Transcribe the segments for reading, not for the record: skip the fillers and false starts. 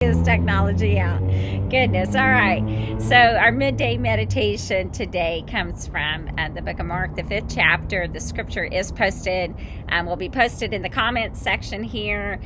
This technology out. Goodness. All right. So our midday meditation today comes from the book of Mark, the 5th chapter. The scripture is posted, will be posted in the comments section here.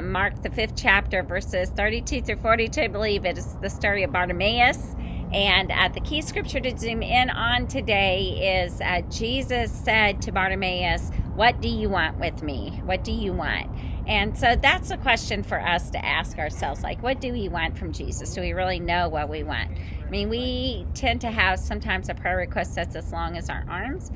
Mark, the 5th chapter, verses 32 through 42. I believe it is the story of Bartimaeus. And the key scripture to zoom in on today is Jesus said to Bartimaeus, "What do you want with me? What do you want?" And so that's a question for us to ask ourselves, like, what do we want from Jesus? Do we really know what we want? I mean, we tend to have sometimes a prayer request that's as long as our arms,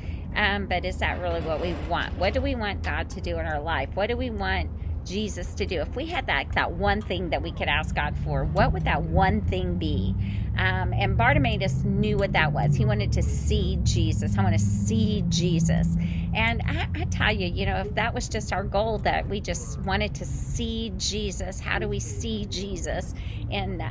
but is that really what we want? What do we want God to do in our life? What do we want Jesus to do? If we had that one thing that we could ask God for, what would that one thing be? And Bartimaeus knew what that was. He wanted to see Jesus. I want to see Jesus. And I tell you, if that was just our goal, that we just wanted to see Jesus, how do we see Jesus? And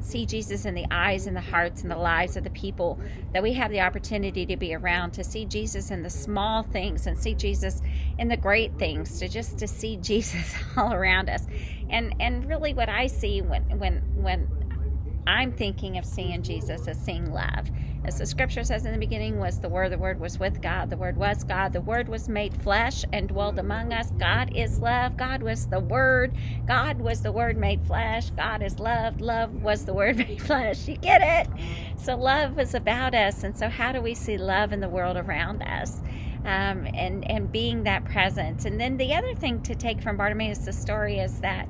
see Jesus in the eyes and the hearts and the lives of the people that we have the opportunity to be around, to see Jesus in the small things and see Jesus in the great things, to see Jesus all around us. And really what I see when I'm thinking of seeing Jesus as seeing love. As the scripture says, in the beginning was the Word was with God, the Word was God, the Word was made flesh and dwelled among us. God is love, God was the Word, God was the Word made flesh, God is love, love was the Word made flesh. You get it? So love is about us, and so how do we see love in the world around us? And being that presence. And then the other thing to take from Bartimaeus' story is that,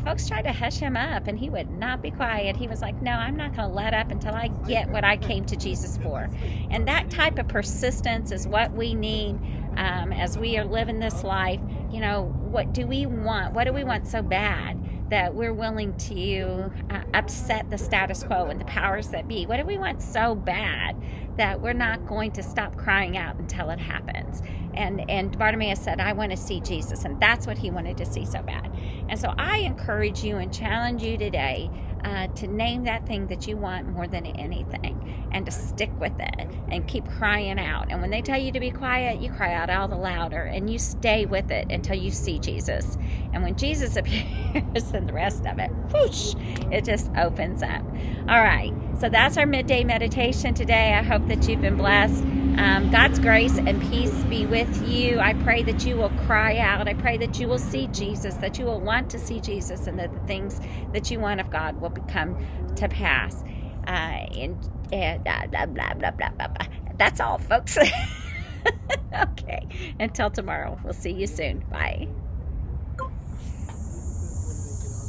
folks tried to hush him up and he would not be quiet. He was like, no, I'm not going to let up until I get what I came to Jesus for. And that type of persistence is what we need as we are living this life. What do we want? What do we want so bad that we're willing to upset the status quo and the powers that be? What do we want so bad that we're not going to stop crying out until it happens? And Bartimaeus said, I want to see Jesus. And that's what he wanted to see so bad. And so I encourage you and challenge you today to name that thing that you want more than anything, and to stick with it and keep crying out. And when they tell you to be quiet, you cry out all the louder, and you stay with it until you see Jesus. And when Jesus appears, then the rest of it, whoosh, it just opens up. All right, so that's our midday meditation today. I hope that you've been blessed. God's grace and peace be with you. I pray that you will cry out. I pray that you will see Jesus, that you will want to see Jesus, and that the things that you want of God will come to pass. Blah, blah, blah, blah, blah. That's all, folks. Okay, until tomorrow. We'll see you soon. Bye.